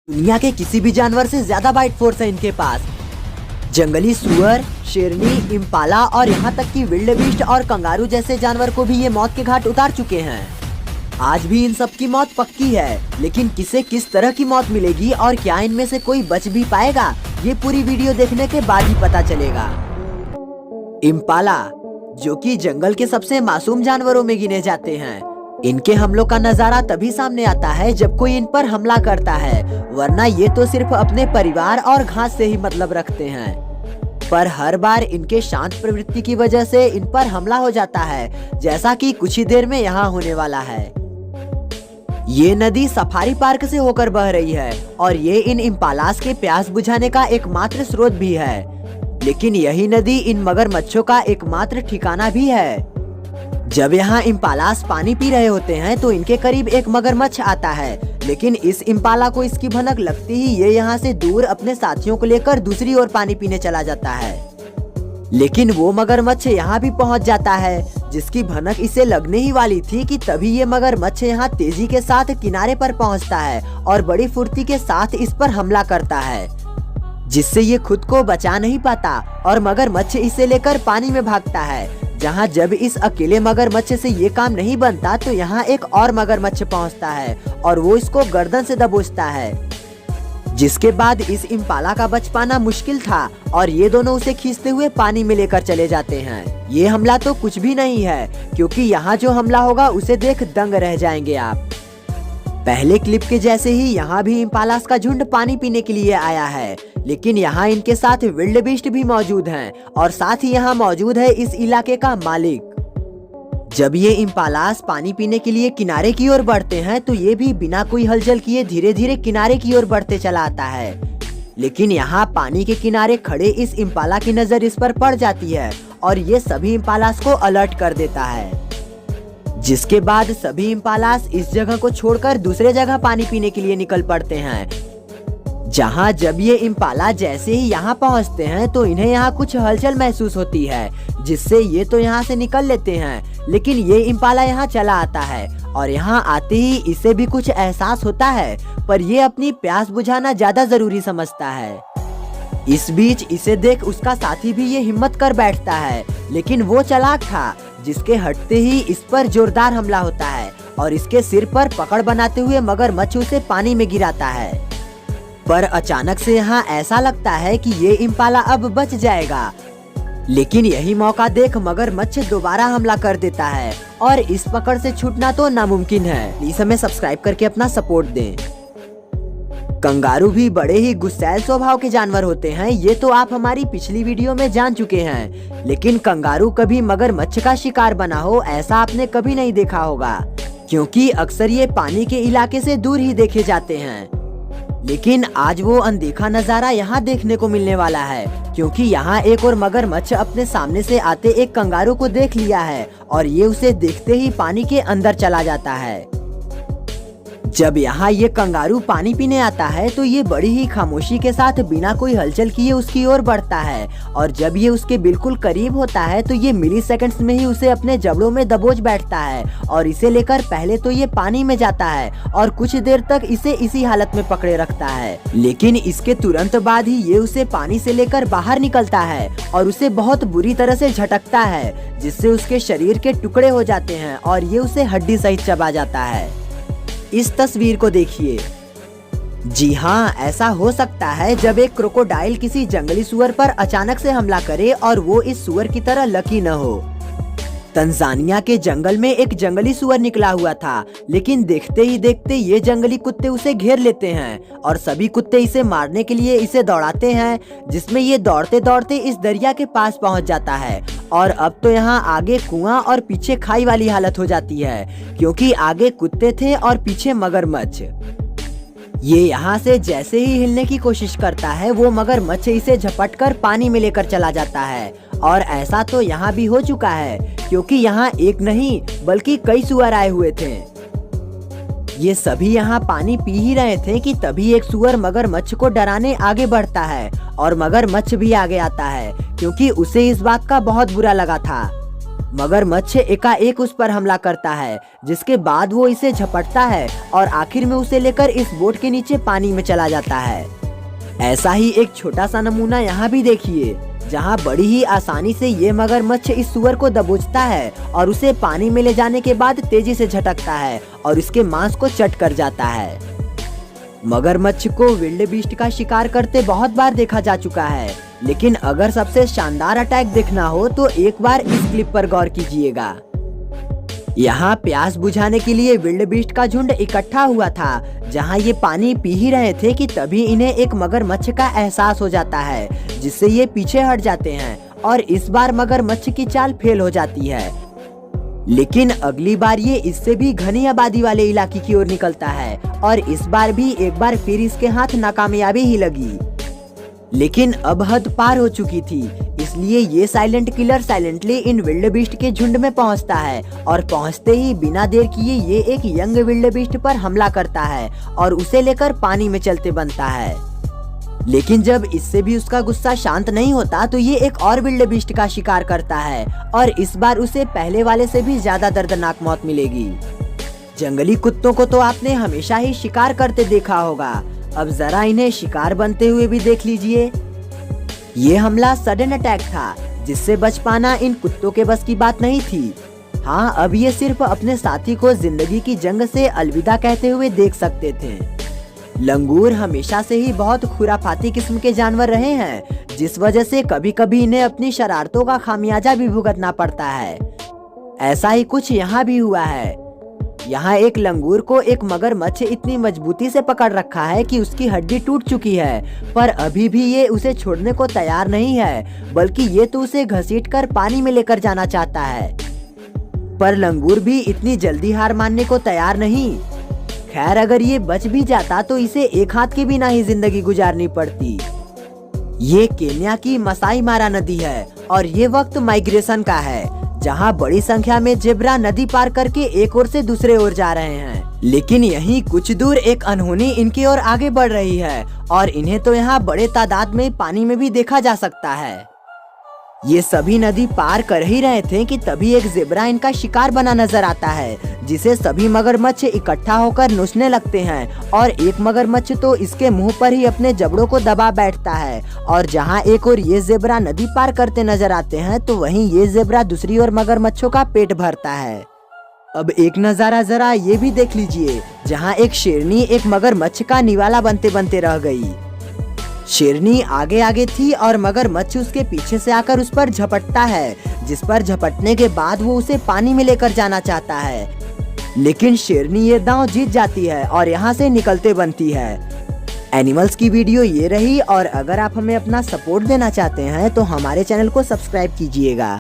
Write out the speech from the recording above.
दुनिया के किसी भी जानवर से ज्यादा बाइट फोर्स है इनके पास। जंगली सुअर, शेरनी, इम्पाला और यहाँ तक कि विल्डेबीस्ट और कंगारू जैसे जानवर को भी ये मौत के घाट उतार चुके हैं। आज भी इन सब की मौत पक्की है, लेकिन किसे किस तरह की मौत मिलेगी और क्या इनमें से कोई बच भी पाएगा, ये पूरी वीडियो देखने के बाद ही पता चलेगा। इम्पाला, जो कि जंगल के सबसे मासूम जानवरों में गिने जाते हैं, इनके हमलों का नजारा तभी सामने आता है जब कोई इन पर हमला करता है, वरना ये तो सिर्फ अपने परिवार और घास से ही मतलब रखते हैं। पर हर बार इनके शांत प्रवृत्ति की वजह से इन पर हमला हो जाता है, जैसा कि कुछ ही देर में यहाँ होने वाला है। ये नदी सफारी पार्क से होकर बह रही है और ये इन इम्पालास के प्यास बुझाने का एकमात्र स्रोत भी है, लेकिन यही नदी इन मगरमच्छों का एकमात्र ठिकाना भी है। जब यहाँ इम्पालास पानी पी रहे होते हैं तो इनके करीब एक मगरमच्छ आता है, लेकिन इस इम्पाला को इसकी भनक लगती ही ये यहाँ से दूर अपने साथियों को लेकर दूसरी ओर पानी पीने चला जाता है। लेकिन वो मगरमच्छ यहाँ भी पहुँच जाता है, जिसकी भनक इसे लगने ही वाली थी कि तभी ये मगरमच्छ यहाँ तेजी के साथ किनारे पर पहुँचता है और बड़ी फुर्ती के साथ इस पर हमला करता है, जिससे ये खुद को बचा नहीं पाता और मगरमच्छ इसे लेकर पानी में भागता है। जहाँ जब इस अकेले मगरमच्छ से ये काम नहीं बनता तो यहाँ एक और मगरमच्छ पहुँचता है और वो इसको गर्दन से दबोचता है, जिसके बाद इस इम्पाला का बच पाना मुश्किल था और ये दोनों उसे खींचते हुए पानी में लेकर चले जाते हैं। ये हमला तो कुछ भी नहीं है, क्योंकि यहाँ जो हमला होगा उसे देख दंग रह जाएंगे आप। पहले क्लिप के जैसे ही यहाँ भी इम्पालास का झुंड पानी पीने के लिए आया है, लेकिन यहाँ इनके साथ विल्डेबीस्ट भी मौजूद हैं और साथ ही यहाँ मौजूद है इस इलाके का मालिक। जब ये इम्पालास पानी पीने के लिए किनारे की ओर बढ़ते हैं तो ये भी बिना कोई हलचल किए धीरे धीरे किनारे की ओर बढ़ते चला आता है, लेकिन यहाँ पानी के किनारे खड़े इस इम्पाला की नजर इस पर पड़ जाती है और ये सभी इम्पालास को अलर्ट कर देता है, जिसके बाद सभी इम्पालास इस जगह को छोड़कर दूसरे जगह पानी पीने के लिए निकल पड़ते हैं। जहाँ जब ये इम्पाला जैसे ही यहाँ पहुँचते हैं तो इन्हें यहाँ कुछ हलचल महसूस होती है, जिससे ये तो यहाँ से निकल लेते हैं, लेकिन ये इम्पाला यहाँ चला आता है और यहाँ आते ही इसे भी कुछ एहसास होता है, पर ये अपनी प्यास बुझाना ज्यादा जरूरी समझता है। इस बीच इसे देख उसका साथी भी ये हिम्मत कर बैठता है, लेकिन वो चालाक था, जिसके हटते ही इस पर जोरदार हमला होता है और इसके सिर पर पकड़ बनाते हुए मगरमच्छ उसे पानी में गिराता है। पर अचानक से यहाँ ऐसा लगता है कि ये इम्पाला अब बच जाएगा, लेकिन यही मौका देख मगरमच्छ दोबारा हमला कर देता है और इस पकड़ से छूटना तो नामुमकिन है। प्लीज हमें सब्सक्राइब करके अपना सपोर्ट दें। कंगारू भी बड़े ही गुस्सैल स्वभाव के जानवर होते हैं, ये तो आप हमारी पिछली वीडियो में जान चुके हैं, लेकिन कंगारू कभी मगरमच्छ का शिकार बना हो ऐसा आपने कभी नहीं देखा होगा, क्योंकि अक्सर ये पानी के इलाके से दूर ही देखे जाते हैं। लेकिन आज वो अनदेखा नजारा यहाँ देखने को मिलने वाला है, क्योंकि यहाँ एक और मगरमच्छ अपने सामने से आते एक कंगारू को देख लिया है और ये उसे देखते ही पानी के अंदर चला जाता है। जब यहाँ ये कंगारू पानी पीने आता है तो ये बड़ी ही खामोशी के साथ बिना कोई हलचल किए उसकी ओर बढ़ता है और जब ये उसके बिल्कुल करीब होता है तो ये मिली सेकंड्स में ही उसे अपने जबड़ों में दबोच बैठता है और इसे लेकर पहले तो ये पानी में जाता है और कुछ देर तक इसे इसी हालत में पकड़े रखता है, लेकिन इसके तुरंत बाद ही ये उसे पानी से लेकर बाहर निकलता है और उसे बहुत बुरी तरह से झटकता है, जिससे उसके शरीर के टुकड़े हो जाते हैं और ये उसे हड्डी सहित चबा जाता है। इस तस्वीर को देखिए। जी हाँ, ऐसा हो सकता है जब एक क्रोकोडाइल किसी जंगली सुअर पर अचानक से हमला करे और वो इस सुअर की तरह लकी न हो। तंजानिया के जंगल में एक जंगली सुअर निकला हुआ था, लेकिन देखते ही देखते ये जंगली कुत्ते उसे घेर लेते हैं और सभी कुत्ते इसे मारने के लिए इसे दौड़ाते हैं, जिसमें ये दौड़ते दौड़ते इस दरिया के पास पहुंच जाता है और अब तो यहाँ आगे कुआं और पीछे खाई वाली हालत हो जाती है, क्योंकि आगे कुत्ते थे और पीछे मगरमच्छ। ये यहाँ से जैसे ही हिलने की कोशिश करता है वो मगरमच्छ इसे झपटकर पानी में लेकर चला जाता है और ऐसा तो यहाँ भी हो चुका है, क्योंकि यहाँ एक नहीं बल्कि कई सुअर आए हुए थे। ये सभी यहाँ पानी पी ही रहे थे कि तभी एक सुअर मगरमच्छ को डराने आगे बढ़ता है और मगरमच्छ भी आगे आता है, क्योंकि उसे इस बात का बहुत बुरा लगा था। मगरमच्छ एकाएक उस पर हमला करता है, जिसके बाद वो इसे झपटता है और आखिर में उसे लेकर इस बोट के नीचे पानी में चला जाता है। ऐसा ही एक छोटा सा नमूना यहाँ भी देखिए, जहाँ बड़ी ही आसानी से ये मगरमच्छ इस सुअर को दबोचता है और उसे पानी में ले जाने के बाद तेजी से झटकता है और इसके मांस को चट कर जाता है। मगरमच्छ को विल्डेबीस्ट का शिकार करते बहुत बार देखा जा चुका है, लेकिन अगर सबसे शानदार अटैक देखना हो तो एक बार इस क्लिप पर गौर कीजिएगा। यहाँ प्यास बुझाने के लिए विल्डेबीस्ट का झुंड इकट्ठा हुआ था, जहाँ ये पानी पी ही रहे थे कि तभी इन्हें एक मगरमच्छ का एहसास हो जाता है, जिससे ये पीछे हट जाते हैं और इस बार मगरमच्छ की चाल फेल हो जाती है। लेकिन अगली बार ये इससे भी घनी आबादी वाले इलाके की ओर निकलता है और इस बार भी एक बार फिर इसके हाथ नाकामयाबी ही लगी। लेकिन अब हद पार हो चुकी थी, इसलिए ये साइलेंट किलर साइलेंटली इन विल्डेबीस्ट के झुंड में पहुंचता है और पहुंचते ही बिना देर किए ये एक यंग विल्डेबीस्ट पर हमला करता है और उसे लेकर पानी में चलते बनता है। लेकिन जब इससे भी उसका गुस्सा शांत नहीं होता तो ये एक और विल्डेबीस्ट का शिकार करता है और इस बार उसे पहले वाले से भी ज्यादा दर्दनाक मौत मिलेगी। जंगली कुत्तों को तो आपने हमेशा ही शिकार करते देखा होगा, अब जरा इन्हें शिकार बनते हुए भी देख लीजिए। ये हमला सडन अटैक था, जिससे बच पाना इन कुत्तों के बस की बात नहीं थी। हाँ, अब ये सिर्फ अपने साथी को जिंदगी की जंग से अलविदा कहते हुए देख सकते थे। लंगूर हमेशा से ही बहुत खुराफाती किस्म के जानवर रहे हैं, जिस वजह से कभी कभी इन्हें अपनी शरारतों का खामियाजा भी भुगतना पड़ता है। ऐसा ही कुछ यहाँ भी हुआ है। यहाँ एक लंगूर को एक मगरमच्छ इतनी मजबूती से पकड़ रखा है कि उसकी हड्डी टूट चुकी है, पर अभी भी ये उसे छोड़ने को तैयार नहीं है, बल्कि ये तो उसे घसीटकर पानी में लेकर जाना चाहता है। पर लंगूर भी इतनी जल्दी हार मानने को तैयार नहीं। खैर, अगर ये बच भी जाता तो इसे एक हाथ के बिना ही जिंदगी गुजारनी पड़ती। ये केन्या की मसाई मारा नदी है और ये वक्त माइग्रेशन का है, जहाँ बड़ी संख्या में जेब्रा नदी पार करके एक ओर से दूसरे ओर जा रहे हैं। लेकिन यहीं कुछ दूर एक अनहोनी इनकी ओर आगे बढ़ रही है और इन्हें तो यहाँ बड़े तादाद में पानी में भी देखा जा सकता है। ये सभी नदी पार कर ही रहे थे कि तभी एक जेब्रा इनका शिकार बना नजर आता है, जिसे सभी मगरमच्छ इकट्ठा होकर नोचने लगते हैं और एक मगरमच्छ तो इसके मुंह पर ही अपने जबड़ों को दबा बैठता है। और जहां एक और ये जेब्रा नदी पार करते नजर आते हैं तो वहीं ये जेब्रा दूसरी ओर मगरमच्छों का पेट भरता है। अब एक नजारा जरा ये भी देख लीजिए, जहाँ एक शेरनी एक मगरमच्छ का निवाला बनते बनते रह गई। शेरनी आगे आगे थी और मगरमच्छ उसके पीछे से आकर उस पर झपटता है, जिस पर झपटने के बाद वो उसे पानी में लेकर जाना चाहता है। लेकिन शेरनी ये दांव जीत जाती है और यहाँ से निकलते बनती है। एनिमल्स की वीडियो ये रही, और अगर आप हमें अपना सपोर्ट देना चाहते हैं तो हमारे चैनल को सब्सक्राइब कीजिएगा।